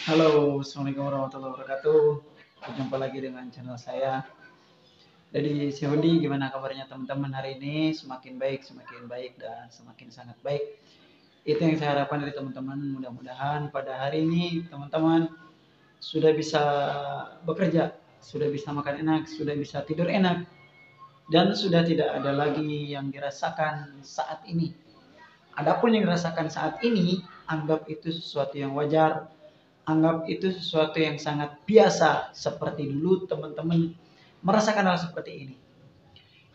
Halo, Assalamualaikum warahmatullahi wabarakatuh. Berjumpa lagi dengan channel saya. Jadi, si Hudi, gimana kabarnya teman-teman hari ini? Semakin baik, dan semakin sangat baik. Itu yang saya harapkan dari teman-teman. Mudah-mudahan pada hari ini teman-teman sudah bisa bekerja, sudah bisa makan enak, sudah bisa tidur enak, dan sudah tidak ada lagi yang dirasakan saat ini. Adapun yang dirasakan saat ini, anggap itu sesuatu yang wajar, anggap itu sesuatu yang sangat biasa, seperti dulu teman-teman merasakan hal seperti ini.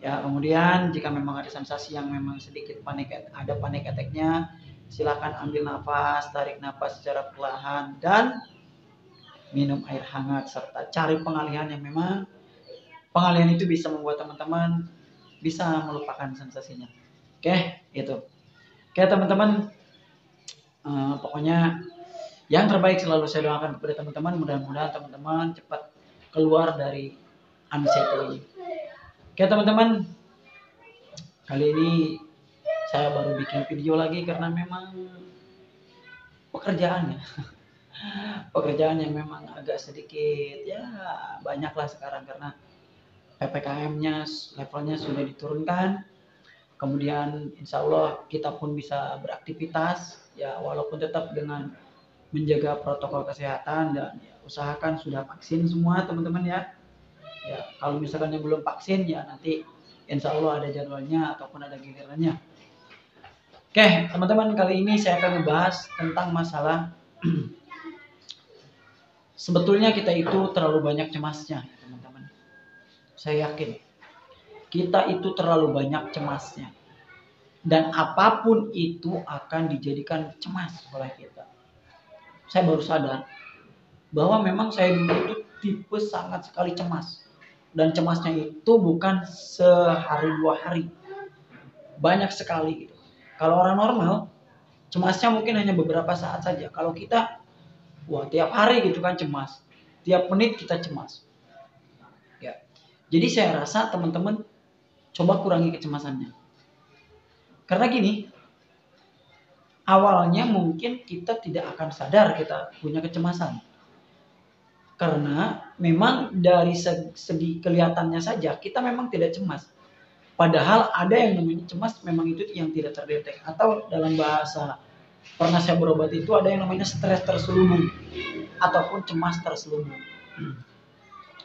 Ya, kemudian jika memang ada sensasi yang memang sedikit ada panik attack-nya, silakan ambil nafas, tarik nafas secara perlahan, dan minum air hangat, serta cari pengalihan yang memang pengalihan itu bisa membuat teman-teman bisa melupakan sensasinya. Oke, itu. Oke teman-teman, pokoknya yang terbaik selalu saya doakan kepada teman-teman. Mudah-mudahan teman-teman cepat keluar dari anxiety. Oke teman-teman, kali ini saya baru bikin video lagi karena memang pekerjaannya pekerjaan yang memang agak sedikit ya banyaklah sekarang karena PPKM-nya levelnya sudah diturunkan. Kemudian insya Allah kita pun bisa beraktivitas ya, walaupun tetap dengan menjaga protokol kesehatan, dan ya, usahakan sudah vaksin semua teman-teman ya. Ya, kalau misalkan yang belum vaksin ya nanti insya Allah ada jadwalnya ataupun ada gilirannya. Oke, teman-teman, kali ini saya akan membahas tentang masalah sebetulnya kita itu terlalu banyak cemasnya, teman-teman. Saya yakin kita itu terlalu banyak cemasnya. Dan apapun itu akan dijadikan cemas oleh kita. Saya baru sadar bahwa memang saya dulu itu tipe sangat sekali cemas. Dan cemasnya itu bukan sehari dua hari, banyak sekali gitu. Kalau orang normal cemasnya mungkin hanya beberapa saat saja. Kalau kita wah tiap hari gitu kan cemas, tiap menit kita cemas ya. Jadi saya rasa teman-teman coba kurangi kecemasannya, karena gini, awalnya mungkin kita tidak akan sadar kita punya kecemasan, karena memang dari segi kelihatannya saja kita memang tidak cemas. Padahal ada yang namanya cemas memang itu yang tidak terdetek, atau dalam bahasa pernah saya berobat itu ada yang namanya stres terselubung ataupun cemas terselubung.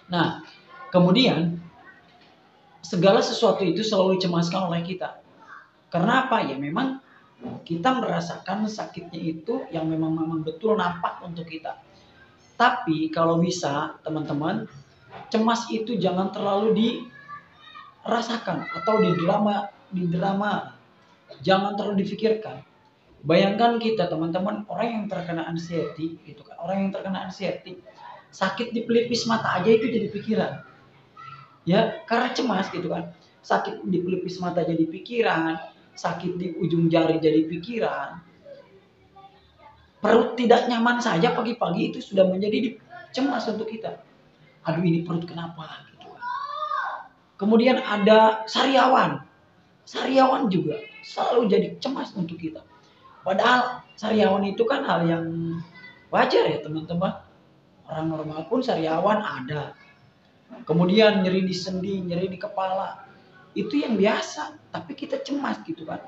Nah, kemudian segala sesuatu itu selalu dicemaskan oleh kita. Karena apa? Ya memang kita merasakan sakitnya itu yang memang betul nampak untuk kita. Tapi kalau bisa teman-teman, cemas itu jangan terlalu dirasakan atau didrama. Jangan terlalu difikirkan. Bayangkan kita teman-teman, orang yang terkena anxiety gitu kan. Orang yang terkena anxiety, sakit di pelipis mata aja itu jadi pikiran. Ya, karena cemas gitu kan. Sakit di pelipis mata jadi pikiran, sakit di ujung jari jadi pikiran. Perut tidak nyaman saja pagi-pagi itu sudah menjadi cemas untuk kita. Aduh, ini perut kenapa gitu kan. Kemudian ada sariawan. Sariawan juga selalu jadi cemas untuk kita. Padahal sariawan itu kan hal yang wajar ya teman-teman. Orang normal pun sariawan ada. Kemudian nyeri di sendi, nyeri di kepala, itu yang biasa. Tapi kita cemas gitu kan.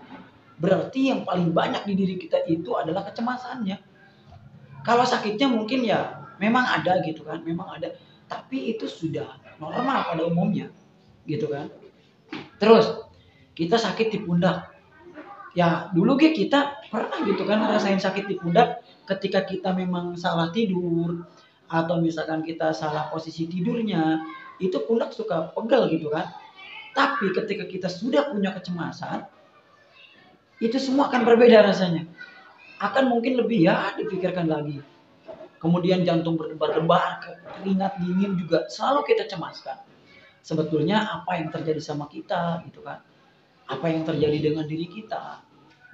Berarti yang paling banyak di diri kita itu adalah kecemasannya. Kalau sakitnya mungkin ya memang ada gitu kan, memang ada. Tapi itu sudah normal pada umumnya gitu kan. Terus kita sakit di pundak. Ya dulu kita pernah gitu kan ngerasain sakit di pundak ketika kita memang salah tidur, atau misalkan kita salah posisi tidurnya, itu pundak suka pegel gitu kan. Tapi ketika kita sudah punya kecemasan, itu semua akan berbeda rasanya. Akan mungkin lebih ya dipikirkan lagi. Kemudian jantung berdebar-debar, keringat dingin juga selalu kita cemaskan. Sebetulnya apa yang terjadi sama kita gitu kan. Apa yang terjadi dengan diri kita.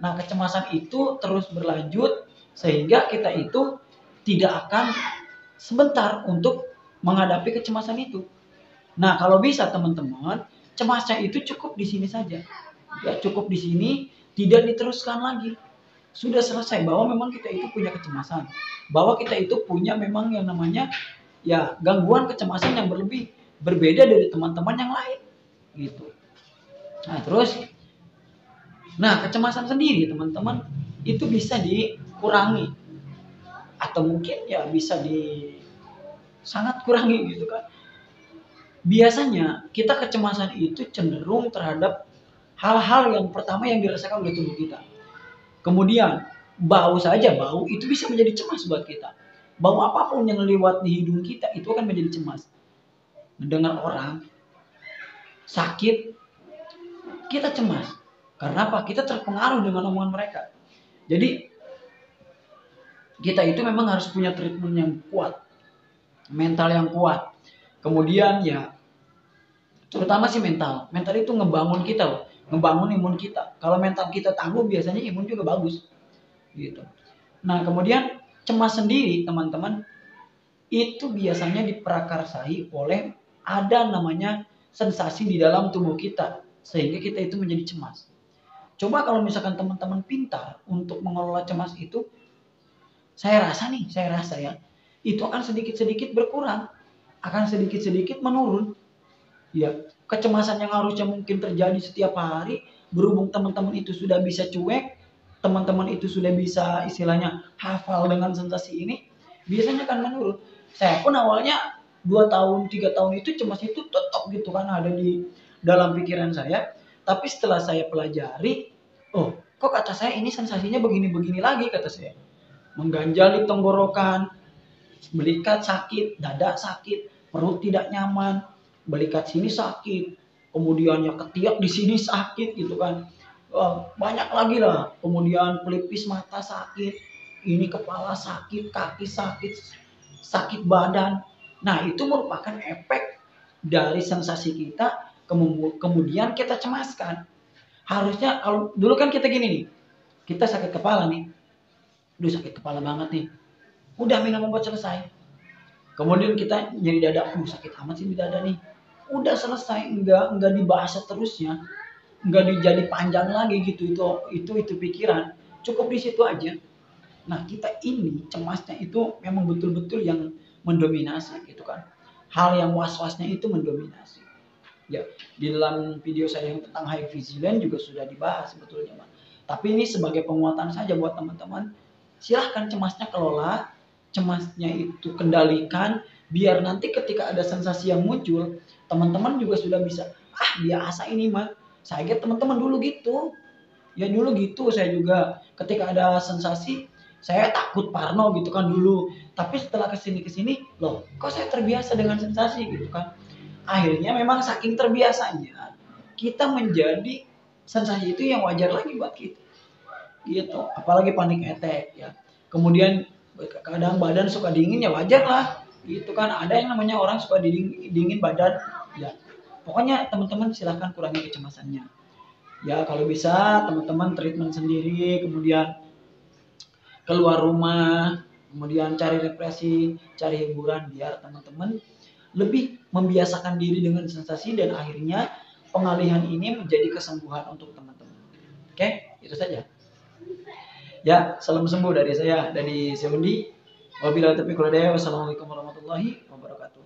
Nah, kecemasan itu terus berlanjut sehingga kita itu tidak akan sebentar untuk menghadapi kecemasan itu. Nah, kalau bisa teman-teman, cemasnya itu cukup di sini saja. Ya, cukup di sini, tidak diteruskan lagi. sudah selesai bahwa memang kita itu punya kecemasan, bahwa kita itu punya memang yang namanya ya gangguan kecemasan yang berlebih, berbeda dari teman-teman yang lain gitu. Nah terus, nah kecemasan sendiri teman-teman itu bisa dikurangi atau mungkin ya bisa di sangat kurangi gitu kan. Biasanya kita kecemasan itu cenderung terhadap hal-hal yang pertama yang dirasakan oleh tubuh kita. Kemudian bau saja, bau itu bisa menjadi cemas buat kita. Bau apapun yang lewat di hidung kita itu akan menjadi cemas. Mendengar orang sakit, kita cemas. Karena apa? Kita terpengaruh dengan omongan mereka. Jadi kita itu memang harus punya treatment yang kuat, mental yang kuat. Kemudian ya, terutama sih mental. Mental itu ngebangun kita loh, ngebangun imun kita. Kalau mental kita tangguh, biasanya imun juga bagus. Gitu. Nah, kemudian cemas sendiri, teman-teman, itu biasanya diprakarsai oleh ada namanya sensasi di dalam tubuh kita sehingga kita itu menjadi cemas. Coba kalau misalkan teman-teman pintar untuk mengelola cemas itu, saya rasa ya, itu akan sedikit-sedikit berkurang, akan sedikit-sedikit menurun. Ya, kecemasan yang harusnya mungkin terjadi setiap hari, berhubung teman-teman itu sudah bisa cuek, teman-teman itu sudah bisa istilahnya hafal dengan sensasi ini, biasanya akan menurun. Saya pun awalnya 2 tahun, 3 tahun itu cemas itu tetap gitu kan ada di dalam pikiran saya. Tapi setelah saya pelajari, oh kok kata saya ini sensasinya begini-begini lagi kata saya. Mengganjal di tenggorokan, belikat sakit, dada sakit, perut tidak nyaman, belikat sini sakit, kemudian ya ketiak di sini sakit gitu kan. Banyak lagi lah, kemudian pelipis mata sakit, ini kepala sakit, kaki sakit, sakit badan. Nah itu merupakan efek dari sensasi kita, kemudian kita cemaskan. Harusnya kalau dulu kan kita gini nih, kita sakit kepala nih, udah sakit kepala banget nih, udah minum obat selesai. Kemudian kita nyeri dada, sakit amat sih di dada nih. Udah selesai, enggak dibahas seterusnya, enggak dijadi panjang lagi gitu itu pikiran. Cukup di situ aja. Nah, kita ini cemasnya itu memang betul-betul yang mendominasi gitu kan. Hal yang was-wasnya itu mendominasi. Ya, di dalam video saya yang tentang high vigilance juga sudah dibahas sebetulnya, Mas. Tapi ini sebagai penguatan saja buat teman-teman. Silahkan cemasnya kelola, cemasnya itu kendalikan, biar nanti ketika ada sensasi yang muncul, teman-teman juga sudah bisa, biasa ini mah. Saya lihat teman-teman dulu gitu. Ya dulu gitu saya juga. Ketika ada sensasi, saya takut parno gitu kan dulu. Tapi setelah kesini, loh kok saya terbiasa dengan sensasi gitu kan. Akhirnya memang saking terbiasanya, kita menjadi sensasi itu yang wajar lagi buat kita. Gitu, apalagi panik attack ya. Kemudian kadang badan suka dingin ya wajar lah. Gitu kan, ada yang namanya orang suka dingin badan ya. Pokoknya teman-teman silahkan kurangi kecemasannya. Ya kalau bisa teman-teman treatment sendiri, kemudian keluar rumah, kemudian cari represi, cari hiburan biar teman-teman lebih membiasakan diri dengan sensasi dan akhirnya pengalihan ini menjadi kesembuhan untuk teman-teman. Oke, itu saja. Ya, salam sembuh dari saya, dari Seundi. Wabillahi taufiq wal hidayah. Wassalamualaikum warahmatullahi wabarakatuh.